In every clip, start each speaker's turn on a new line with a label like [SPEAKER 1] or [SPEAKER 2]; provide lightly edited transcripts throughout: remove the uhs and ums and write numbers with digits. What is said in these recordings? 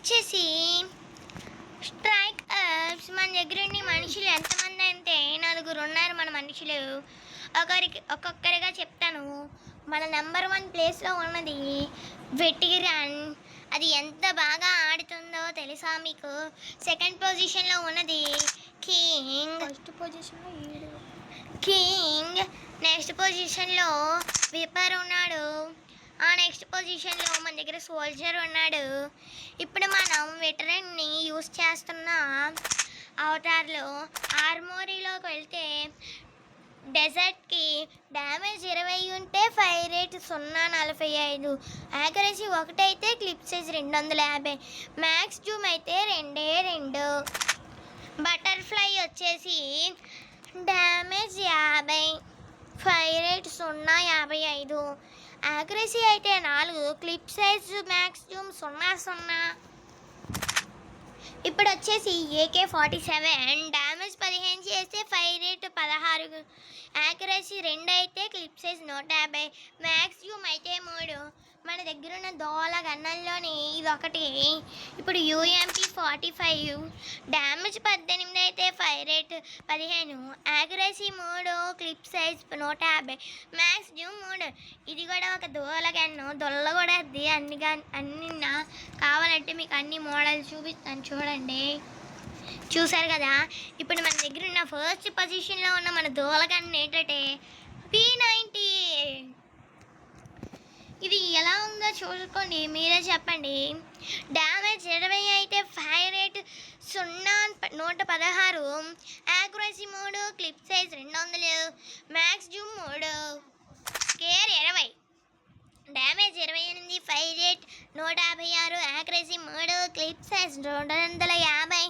[SPEAKER 1] వచ్చేసి strike apps. మన దగ్గర ఉన్న మనుషులు ఎంతమంది అంటే 4 ఉన్నారు మన మనుషులు. ఒక్కొక్కరిగా చెప్తాను. మన నెంబర్ 1 ప్లేస్లో ఉన్నది వెటిరన్. అది ఎంత బాగా ఆడుతుందో తెలుసా మీకు? సెకండ్ పొజిషన్లో ఉన్నది కింగ్.
[SPEAKER 2] ఫస్ట్ పొజిషన్లో
[SPEAKER 1] కింగ్. నెక్స్ట్ పొజిషన్లో విపర్ ఉన్నాడు. ఆ నెక్స్ట్ పొజిషన్లో మన దగ్గర సోల్జర్ ఉన్నాడు. ఇప్పుడు మనం వెటరన్ని యూస్ చేస్తున్న అవతార్లో ఆర్మోరీలోకి వెళ్తే డెజర్ట్కి డ్యామేజ్ 20 ఉంటే ఫైర్ రేట్ 0.45, యాక్యురసీ 1 అయితే క్లిప్ సైజ్ 250, మ్యాక్స్ జూమ్ అయితే 2. బటర్ఫ్లై వచ్చేసి డ్యామేజ్ 50, ఫైర్ రేట్ 0.55, యాక్యురసీ అయితే 4, క్లిప్ సైజ్ మ్యాక్స్ జూమ్ 0. ఇప్పుడు వచ్చేసి AK-47 డ్యామేజ్ 15 చేస్తే ఫైర్ రేట్ 16, యాక్యురసీ 2 అయితే క్లిప్ సైజ్ 150, మ్యాక్స్ జూమ్ అయితే 3. మన దగ్గర ఉన్న దోల గన్నల్లోని ఇది ఒకటి. ఇప్పుడు UMP-45 డ్యామేజ్ 18 అయితే fire rate 15, accuracy 3, clip size 150, max zoom 3. ఇది కూడా ఒక దోల గన్ను. దొల్ల కూడా అది అన్ని కావాలంటే మీకు అన్ని మోడల్స్ చూపిస్తాను చూడండి. చూసారు కదా? ఇప్పుడు మన దగ్గర ఉన్న ఫస్ట్ పొజిషన్లో ఉన్న మన దోల గన్ ఏంటంటే P90. ఇది ఎలా ఉందో చూసుకోండి, మీరే చెప్పండి. డ్యామేజ్ 20 అయితే fire rate 116, accuracy 3, clip size 200, max zoom 3, care 20, damage 28, fire rate 156, accuracy 3, clip size 250,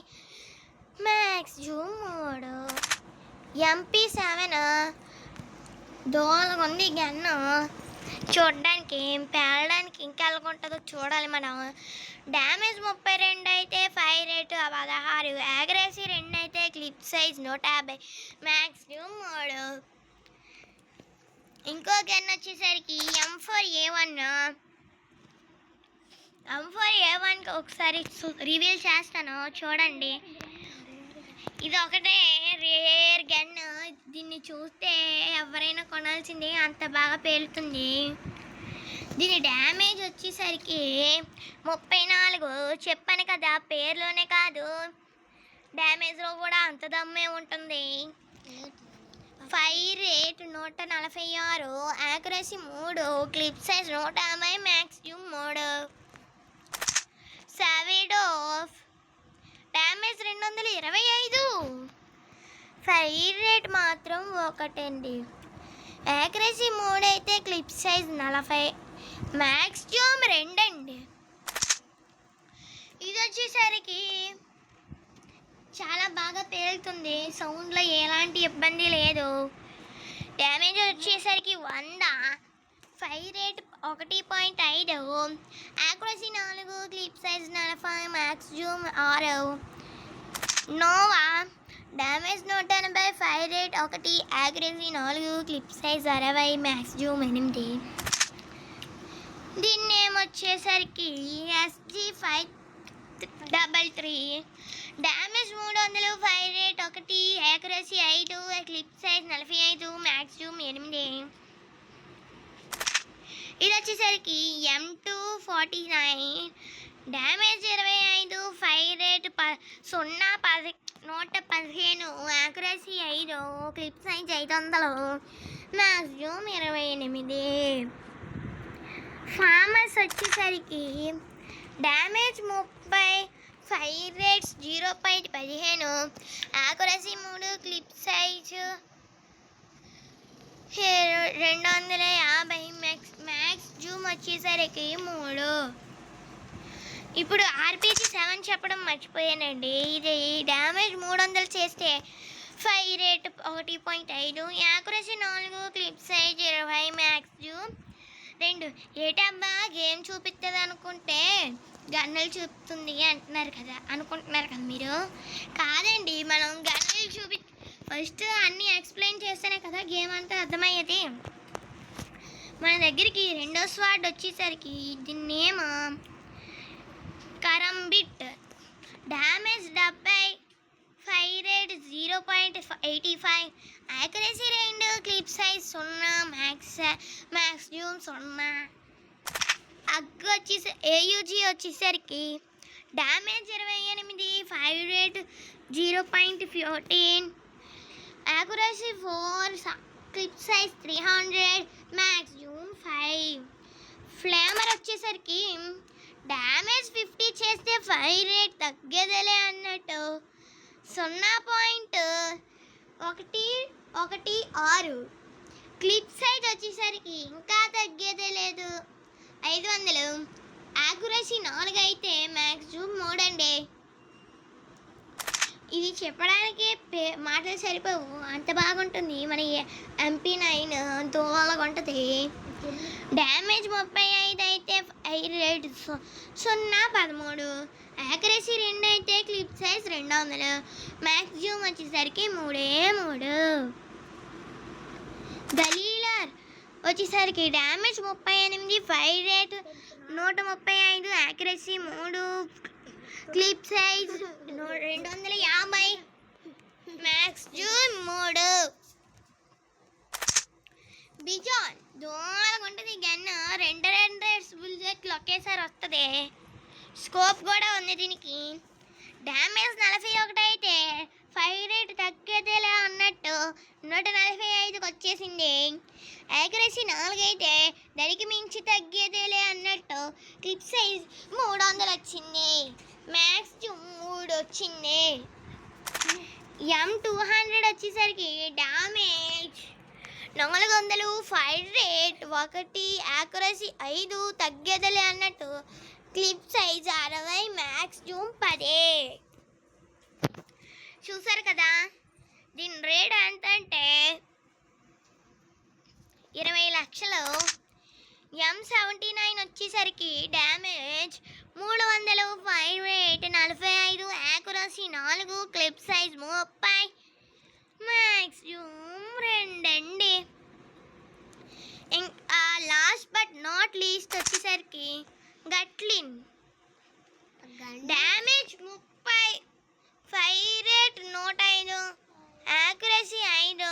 [SPEAKER 1] max zoom 3. MP7 దోలగా ఉంది గన్ను. చూడడానికి పేలడానికి ఇంకా ఎలాగుంటుందో చూడాలి మనం. డ్యామేజ్ 32 అయితే ఫైర్ రేట్ 16, యాక్యురసీ 2 అయితే క్లిప్ సైజ్ 150, మ్యాక్స్ జూమ్ 3. ఇంకో గన్ వచ్చేసరికి M4A1 ఒకసారి రివీల్ చేస్తాను చూడండి. ఇది ఒకటే రేర్ గన్. దీన్ని చూస్తే ఎవరైనా కొనాల్సిందే, అంత బాగా పేలుతుంది. దీని డ్యామేజ్ వచ్చేసరికి 34. చెప్పాను కదా, పేరులోనే కాదు డ్యామేజ్లో కూడా అంత దమ్మే ఉంటుంది. Fire rate 146, accuracy 3, clip size 150, max zoom 3. సావిడోఫ్ డ్యామేజ్ 225, ఫైర్ రేట్ మాత్రం 1 యాక్యురసీ 3 అయితే క్లిప్ సైజ్ 40, మ్యాక్స్ జూమ్ 2. ఇది వచ్చేసరికి చాలా బాగా పేలుతుంది, సౌండ్లో ఎలాంటి ఇబ్బంది లేదు. డ్యామేజ్ వచ్చేసరికి 100, fire rate 1.5, accuracy 4, clip size 40, max zoom 6. Nova damage 180, fire rate 1, accuracy 4, clip size 60, max zoom 8. దీని నేమ్ వచ్చేసరికి SG-533, damage 300, fire rate 1, accuracy 5, clip size 45, max zoom 8. ఇది వచ్చేసరికి M249, damage 25, fire rate 115, accuracy 5, clip size 500, max zoom 28. Farmers వచ్చేసరికి damage 30, fire rates 0.15, accuracy 3, clip size 250, max Zoom వచ్చేసరికి 3. ఇప్పుడు RPG-7 చెప్పడం మర్చిపోయానండి. ఇది డ్యామేజ్ 300 చేస్తే fire rate 1.5, accuracy 4, clip size 20, max zoom 2. ఏటబ్బా గేమ్ చూపిస్తుంది అనుకుంటే గన్నులు చూపుతుంది అనుకుంటున్నారు కదా మీరు. కాదండి, మనం గన్నులు ఫస్ట్ అన్నీ ఎక్స్ప్లెయిన్ చేస్తేనే కదా గేమ్ అంతా అర్థమయ్యేది. మన దగ్గరికి రెండో స్వాడ్ వచ్చేసరికి దీని name karambit damage 70, fire rate 0.85, accuracy 2, clip size 0, max zoom 0. AUG వచ్చేసరికి damage 28, fire rate 0.14, accuracy 4, clip size 300, max zoom 5. Flamer వచ్చేసరికి డ్యామేజ్ 50 చేస్తే ఫైర్ రేట్ తగ్గేదేలే అన్నట్టు 0.116, క్లిప్ సైజ్ వచ్చేసరికి ఇంకా తగ్గేదే లేదు 500, యాక్యురసీ 4 అయితే మ్యాక్స్ జూమ్ 3 అండి. ఇది చెప్పడానికి మాటలు సరిపోవు, అంత బాగుంటుంది మన MP9 దోలగా ఉంటుంది. డ్యామేజ్ 35 అయితే ఫైర్ రేట్ 0.13, యాక్యురసీ 2 అయితే క్లిప్ సైజ్ 200, మ్యాక్స్ జూమ్ వచ్చేసరికి 3. దలీలర్ వచ్చేసరికి damage 38, fire rate 135, accuracy 3, clip size 250, max zoom 3. Bijan దూరంగా ఉంటుంది గన్, 2 బుల్లెట్లు ఒకేసారి వస్తుంది. స్కోప్ కూడా ఉంది దీనికి. డ్యామేజ్ 41 అయితే ఫైర్ రేట్ తగ్గేదేలే అన్నట్టు 145కి వచ్చేసింది. యాక్యురసీ 4 అయితే దానికి మించి తగ్గేదేలే అన్నట్టు క్లిప్ సైజ్ 300 వచ్చింది, మ్యాక్స్ జూమ్ 3 వచ్చింది. M200 వచ్చేసరికి డ్యామేజ్ 400, ఫైర్ రేట్ 1, యాక్యురసీ 5 తగ్గేదలే అన్నట్టు క్లిప్ సైజ్ 60, మ్యాక్స్ జూమ్ 10. చూసారు కదా, దీని రేట్ ఎంత అంటే 20 లక్షలు. M79 వచ్చేసరికి damage 300, fire rate 45, accuracy 4, clip size 30, max zoom 2 అండి. ఇంకా లాస్ట్ బట్ నాట్ లీస్ట్ వచ్చేసరికి Gatling damage 30, fire rate 105, accuracy 5,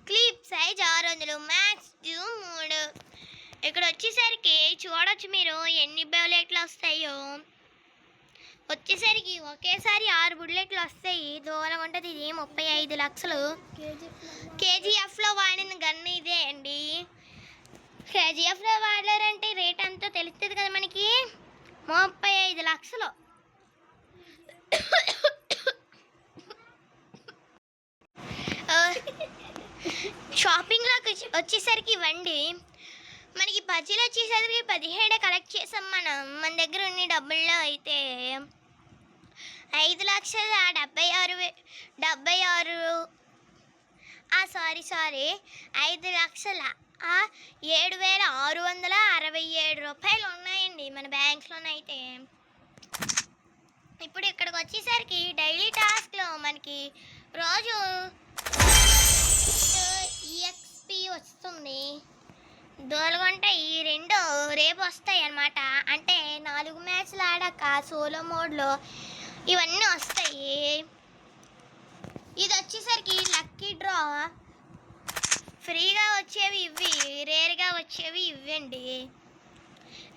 [SPEAKER 1] clip size 600, max zoom 3. ఇక్కడ వచ్చేసరికి చూడొచ్చు మీరు ఎన్ని బుల్లెట్లు వస్తాయో. వచ్చేసరికి ఒకేసారి 6 బుల్లెట్లు వస్తాయి. దూరం ఉంటుంది. ఇది 35 లక్షలు. కేజీఎఫ్లో వాడిన గన్ ఇదే అండి. కేజీఎఫ్లో వాడారంటే రేట్ అంతా తెలుస్తుంది కదా మనకి. 35 లక్షలు. షాపింగ్లోకి వచ్చేసరికి ఇవ్వండి. మనకి పచ్చీలు వచ్చేసరికి 17 కలెక్ట్ చేసాం మనం. మన దగ్గర ఉన్న డబ్బుల్లో అయితే 5,76,000 5,7,667 రూపాయలు ఉన్నాయండి మన బ్యాంక్లోనైతే. ఇప్పుడు ఇక్కడికి వచ్చేసరికి డైలీ టాస్క్లో మనకి రోజు EXP వస్తుంది. దోలుగుంటే ఈ 2 రేపు వస్తాయి అన్నమాట. అంటే 4 మ్యాచ్లు ఆడాక సోలో మోడ్లో ఇవన్నీ వస్తాయి. ఇది వచ్చేసరికి లక్కీ డ్రా. ఫ్రీగా వచ్చేవి ఇవి, రేర్గా వచ్చేవి ఇవ్వండి.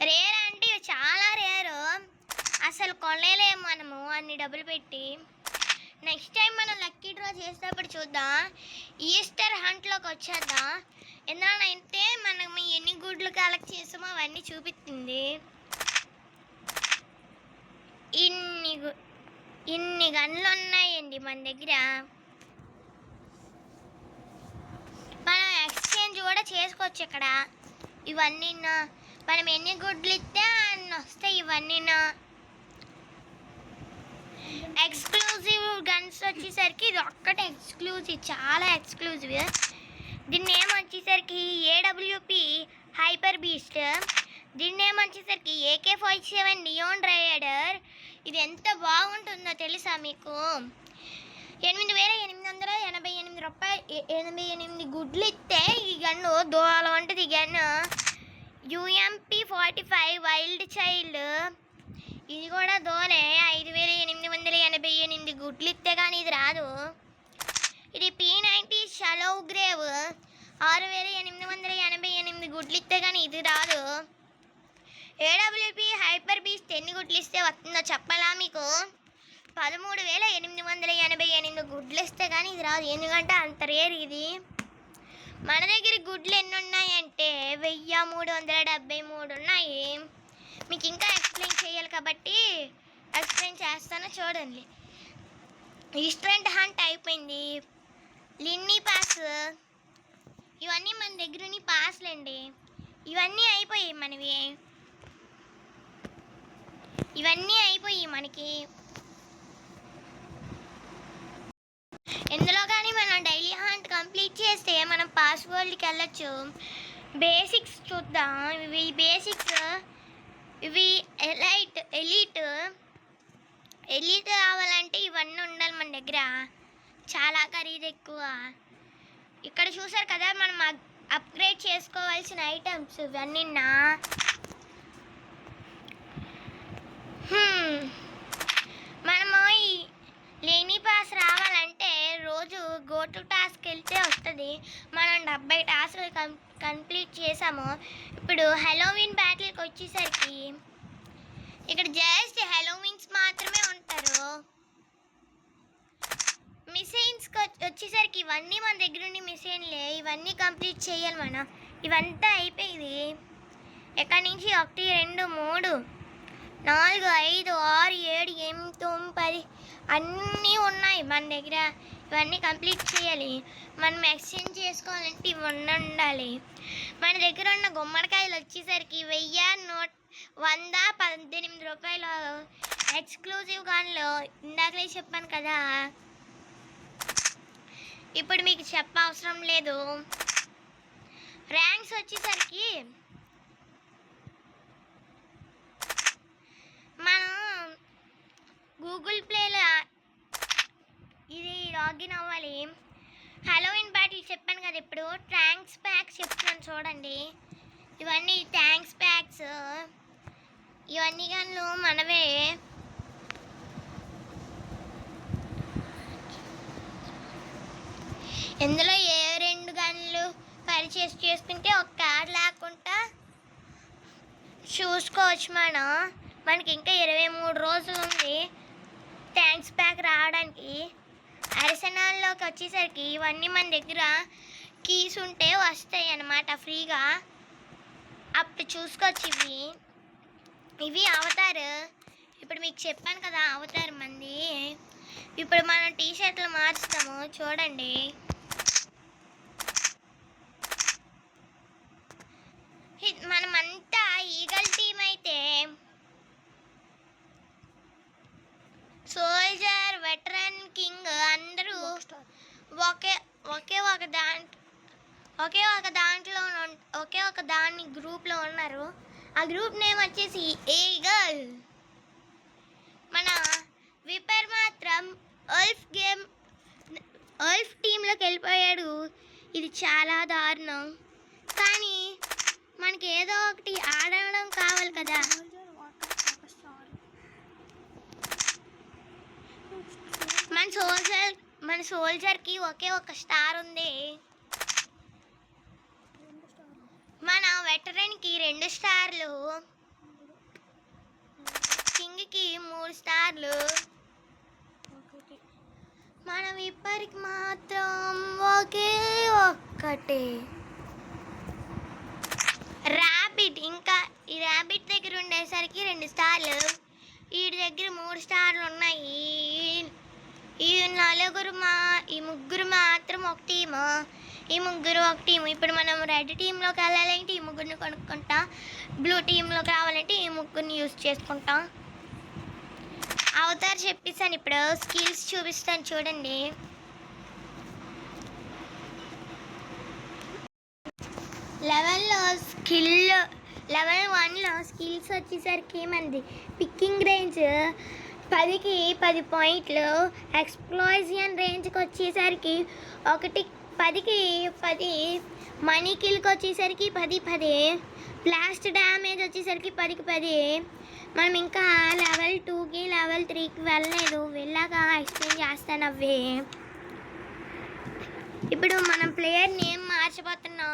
[SPEAKER 1] రేర్ అంటే ఇవి చాలా రేరు, అసలు కొనలేము మనము అన్ని డబ్బులు పెట్టి. నెక్స్ట్ టైం మనం లక్కీ డ్రా చేసేటప్పుడు చూద్దాం. ఈస్టర్ హంట్లోకి వచ్చేద్దాం. ఎందుకంటే మనం ఎన్ని గుడ్లు కలెక్ట్ చేసామో అవన్నీ చూపిస్తుంది. ఇన్ని గన్లు ఉన్నాయండి మన దగ్గర. మనం ఎక్స్చేంజ్ కూడా చేసుకోవచ్చు ఇక్కడ. ఇవన్నీ మనం ఎన్ని గుడ్లు ఇస్తే అన్ని వస్తాయి. ఇవన్నీ ఎక్స్క్లూజివ్ గన్స్ వచ్చేసరికి ఇది ఒక్కటే ఎక్స్క్లూజివ్, చాలా ఎక్స్క్లూజివ్. దీని నేమ్ వచ్చేసరికి AWP హైపర్ బీస్ట్. దీని నేమ్ వచ్చేసరికి AK-47 నియాన్ రైడర్. ఇది ఎంత బాగుంటుందో తెలుసా మీకు? 8,888 రూపాయలు, 88 గుడ్లు ఇస్తే ఈ గన్ను దూరం ఉంటుంది. ఈ గన్ను UMP-45 వైల్డ్ చైల్డ్ ఇది కూడా దోనే 5888 గుడ్లు ఇస్తే కానీ ఇది రాదు. ఇది P90 షలో గ్రేవ్ 6888 గుడ్లు ఇస్తే కానీ ఇది రాదు. AWP హైపర్ బీస్ట్ ఎన్ని గుడ్లు ఇస్తే వస్తుందో చెప్పాలా మీకు? 13,888 గుడ్లు ఇస్తే కానీ ఇది రాదు. ఎందుకంటే అంత రేర్ ఇది. మన దగ్గర గుడ్లు ఎన్ని ఉన్నాయంటే 1373 ఉన్నాయి. మీకు ఇంకా ఎక్స్ప్లెయిన్ చేయాలి కాబట్టి ఎక్స్ప్లెయిన్ చేస్తాను చూడండి. ఈస్ట్రెంట్ హంట్ అయిపోయింది. లిన్నీ పాస్ ఇవన్నీ మన దగ్గర పాస్లండి. ఇవన్నీ అయిపోయాయి మనవి. ఇవన్నీ అయిపోయి మనకి ఇందులో కానీ మనం డైలీ హంట్ కంప్లీట్ చేస్తే మనం పాస్వర్డ్కి వెళ్ళచ్చు. బేసిక్స్ చూద్దాం. ఇవి బేసిక్స్. ఇవి ఎలీట్ రావాలంటే ఇవన్నీ ఉండాలి మన దగ్గర. చాలా ఖరీదు ఎక్కువ. ఇక్కడ చూసారు కదా మనం అప్గ్రేడ్ చేసుకోవాల్సిన ఐటమ్స్ ఇవన్నీ. మనము ఈ లేని పాస్ రావాలంటే రోజు గోటు టాస్క్ వెళ్తే వస్తుంది. మనం 70 టాస్క్లు కంప్లీట్ చేసాము. ఇప్పుడు హెలోవిన్ బ్యాటిల్కి వచ్చేసరికి ఇక్కడ జస్ట్ హెలోవిన్స్ మాత్రమే ఉంటారు. మిసైన్స్కి వచ్చేసరికి ఇవన్నీ మన దగ్గర ఉండి మిసైన్లే. ఇవన్నీ కంప్లీట్ చేయాలి మనం. ఇవంతా అయిపోయింది. ఎక్కడి నుంచి 1 2 3 4 5 6 7 8 9 10 అన్నీ ఉన్నాయి మన దగ్గర. ఇవన్నీ కంప్లీట్ చేయాలి. మనం ఎక్స్చేంజ్ చేసుకోవాలంటే ఇవన్నీ ఉండాలి. మన దగ్గర ఉన్న గుమ్మడికాయలు వచ్చేసరికి 118 రూపాయలు. ఎక్స్క్లూజివ్ గాన్లో ఇందాకలే చెప్పాను కదా, ఇప్పుడు మీకు చెప్పవసరం లేదు. ర్యాంక్స్ వచ్చేసరికి మనం గూగుల్ ప్లేలో ఇది లాగిన్ అవ్వాలి. హలోవిన్ బ్యాటిల్ చెప్పాను కదా. ఇప్పుడు థ్యాంక్స్ ప్యాక్స్ చెప్తున్నాను చూడండి. ఇవన్నీ థ్యాంక్స్ ప్యాక్స్. ఇవన్నీ గన్లు మనవే. ఇందులో ఏ 2 గన్లు పర్చేస్ చేసుకుంటే ఒక కార్డ్ లేకుండా చూసుకోవచ్చు. మనకి ఇంకా 23 రోజులు ఉంది థ్యాంక్స్ ప్యాక్ రావడానికి. అర్సెనాల్లోకి వచ్చేసరికి ఇవన్నీ మన దగ్గర కీస్ ఉంటే వస్తాయి అన్నమాట ఫ్రీగా. అప్పుడు చూసుకోవచ్చు. ఇవి అవతార్. ఇప్పుడు మీకు చెప్పాను కదా అవతార్ మంది. ఇప్పుడు మనం టీషర్ట్లు మార్చుతాము చూడండి. మనమంతా ఈగల్ టీం అయితే సోల్జర్, వెటరన్, కింగ్ అందరూ ఒకే ఒక దాని గ్రూప్లో ఉన్నారు. ఆ గ్రూప్ నేమ్ వచ్చేసి ఈగల్. మన విపర్ మాత్రం ఉల్ఫ్ టీంలోకి వెళ్ళిపోయాడు. ఇది చాలా దారుణం. కానీ మనకి ఏదో ఒకటి ఆడడం కావాలి కదా. మన సోల్జర్కి ఒకే ఒక స్టార్ ఉంది. మన వెటరన్కి 2 స్టార్లు, కింగ్కి 3 స్టార్లు. మన విప్పరికి మాత్రం ఒకే ఒక్కటే ర్యాబిట్. ఇంకా ఈ ర్యాబిట్ దగ్గర ఉండేసరికి 2 స్టార్లు, వీడి దగ్గర 3 స్టార్లు ఉన్నాయి. ఈ ముగ్గురు మాత్రం ఒక టీము. ఈ ముగ్గురు ఒక టీము. ఇప్పుడు మనం రెడ్ టీంలోకి వెళ్ళాలంటే ఈ ముగ్గురిని కొనుక్కుంటాం. బ్లూ టీంలోకి రావాలంటే ఈ ముగ్గురిని యూజ్ చేసుకుంటాం. అవతార్ చెప్పేసాను. ఇప్పుడు స్కిల్స్ చూపిస్తాను చూడండి. లెవెల్ 1లో స్కిల్స్ వచ్చేసరికి మనది పిక్కింగ్ రేంజ్ 10కి 10 పాయింట్లు. ఎక్స్ప్లోజన్ రేంజ్కి వచ్చేసరికి 10కి 10. మనీ కిల్కి వచ్చేసరికి 10 10. బ్లాస్ట్ డ్యామేజ్ వచ్చేసరికి 10కి 10. మనం ఇంకా లెవెల్ 2కి లెవెల్ 3కి వెళ్ళలేదు, వెళ్ళాక ఎక్స్ప్లెయిన్ చేస్తాను అవి. ఇప్పుడు మనం ప్లేయర్ నేమ్ మార్చిపోతున్నాం,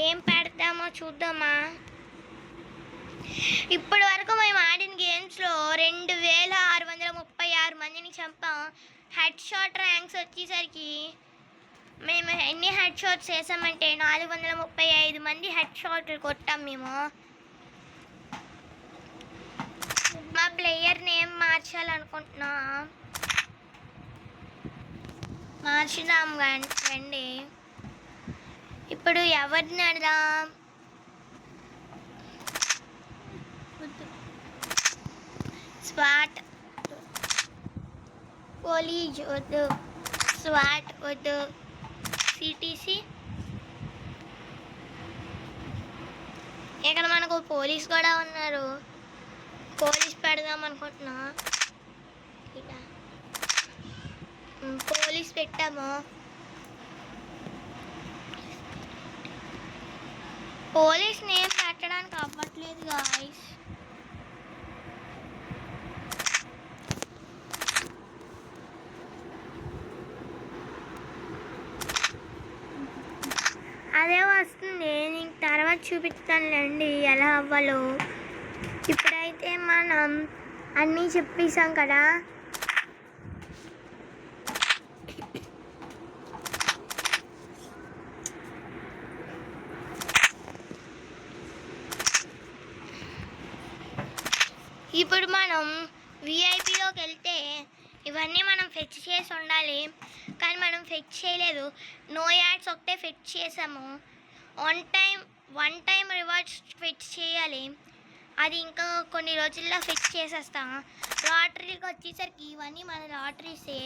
[SPEAKER 1] ఏం పెడతామో చూద్దామా. ఇప్పటి వరకు మేము ఆడిన గేమ్స్లో 2636 మందిని చంపాం. హెడ్ షాట్ ర్యాంక్స్ వచ్చేసరికి మేము ఎన్ని హెడ్ షాట్స్ వేసామంటే 435 మంది హెడ్ షాట్లు కొట్టాం మేము. మా ప్లేయర్ నేమ్ మార్చాలనుకుంటున్నా, మార్చుదాం రండి. ఇప్పుడు ఎవరిని అడదాం? స్వాట్ పోలీస్ వద్దు, స్వాట్ వద్దు, సిటీసీ. ఇక్కడ మనకు పోలీస్ కూడా ఉన్నారు, పోలీస్ పెడదాం అనుకుంటున్నా. పోలీస్ పెట్టాము. పోలీస్ నేమ్ పెట్టడానికి అవ్వట్లేదు గాయ్స్. అదే వస్తుంది, నీకు తర్వాత చూపిస్తానులేండి ఎలా అవ్వాలో. ఇప్పుడైతే మనం అన్నీ చెప్పేసాం కదా. ఇప్పుడు మనం విఐపిలోకి వెళ్తే ఇవన్నీ మనం ఫెచ్ చేసి ఉండాలి, కానీ మనం ఫెచ్ చేయలేదు. నో యాడ్స్ ఒకటే ఫెచ్ చేసాము. వన్ టైం రివార్డ్స్ ఫెచ్ చేయాలి, అది ఇంకా కొన్ని రోజుల్లో ఫిక్స్ చేసేస్తాం. లాటరీకి వచ్చేసరికి ఇవన్నీ మన లాటరీసే,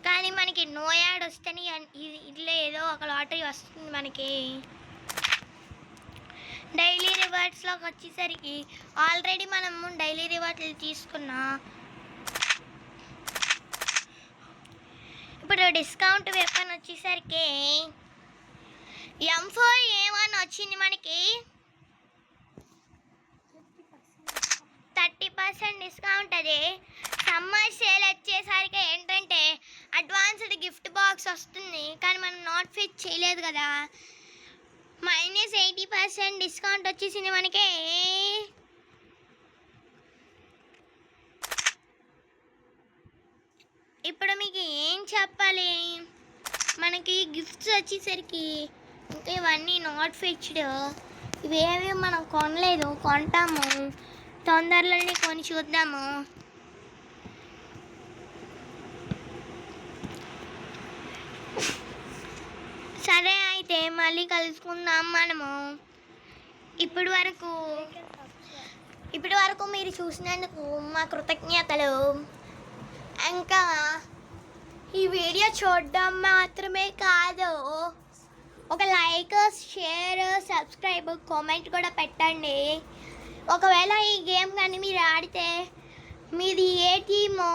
[SPEAKER 1] కానీ మనకి నో యాడ్ వస్తేనే ఇట్లా ఏదో ఒక లాటరీ వస్తుంది మనకి. డైలీ రివార్డ్స్లోకి వచ్చేసరికి ఆల్రెడీ మనము డైలీ రివార్డ్లు తీసుకున్నా. ఇప్పుడు డిస్కౌంట్ వెపన్ వచ్చేసరికి M4A1 వచ్చింది మనకి. 30% డిస్కౌంట్. అది సమ్మర్ సేల్ వచ్చేసరికి ఏంటంటే అడ్వాన్స్డ్ గిఫ్ట్ బాక్స్ వస్తుంది, కానీ మనం నాట్ ఫిట్ చేయలేదు కదా. -80% డిస్కౌంట్ వచ్చేసింది మనకి. ఇప్పుడు మీకు ఏం చెప్పాలి, మనకి గిఫ్ట్స్ వచ్చేసరికి ఇంకా ఇవన్నీ నాట్ ఫిక్స్డ్, ఇవేవి మనం కొనలేదు, కొంటాము తొందరలోనే కొని చూద్దాము. సరే అయితే మళ్ళీ కలుసుకుందాం మనము. ఇప్పటి వరకు మీరు చూసినందుకు మా కృతజ్ఞతలు. ఇంకా ఈ వీడియో చూడడం మాత్రమే కాదు, ఒక లైక్, షేర్, సబ్స్క్రైబ్, కామెంట్ కూడా పెట్టండి. ఒకవేళ ఈ గేమ్ కానీ మీరు ఆడితే మీది ఏ టీమో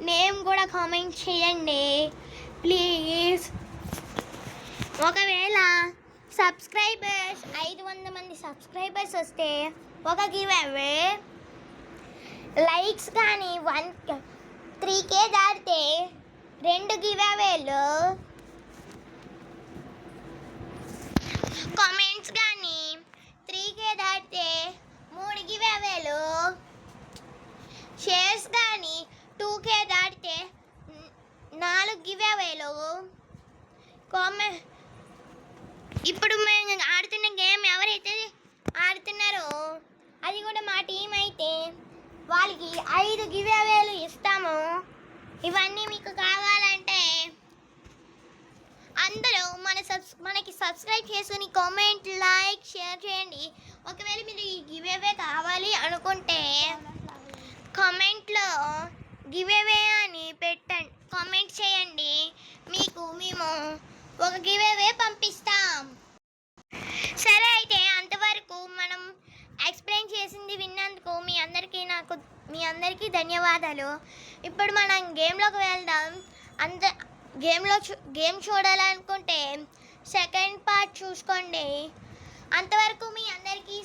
[SPEAKER 1] నేమ్ కూడా కామెంట్ చేయండి ప్లీజ్. ఒకవేళ 500 మంది సబ్స్క్రైబర్స్ వస్తే ఒక గివ్ అవే, లైక్స్ కానీ 3K దాటితే 2 గివ్ అవేలు, కామెంట్స్ కానీ 3K దాటితే 3 గివ్ అవేలు, షేర్స్ కానీ 2K దాటితే 4 గివ్ అవేలు. ఇప్పుడు మేము ఆడుతున్న గేమ్ ఎవరైతే ఆడుతున్నారో అది కూడా మా టీం అయితే వాళ్ళకి 5 గివ్ అవేలు ఇస్తాము. ఇవన్నీ మీకు కావాలంటే అందరూ మనకి సబ్స్క్రైబ్ చేసుకుని కామెంట్, లైక్, షేర్ చేయండి. ఒకవేళ మీరు ఈ గివ్ అవే కావాలి అనుకుంటే కామెంట్లో గివ్ అవే అని పెట్టండి, కామెంట్ చేయండి, మీకు మేము ఒక గివ్ అవే పంపిస్తాం. సరే అయితే అంతవరకు మనం ఎక్స్ప్లెయిన్ చేసింది విన్నందుకు మీ అందరికీ ధన్యవాదాలు. ఇప్పుడు మనం గేమ్లోకి వెళ్దాం. గేమ్ చూడాలనుకుంటే సెకండ్ పార్ట్ చూసుకోండి. అంతవరకు మీ అందరికీ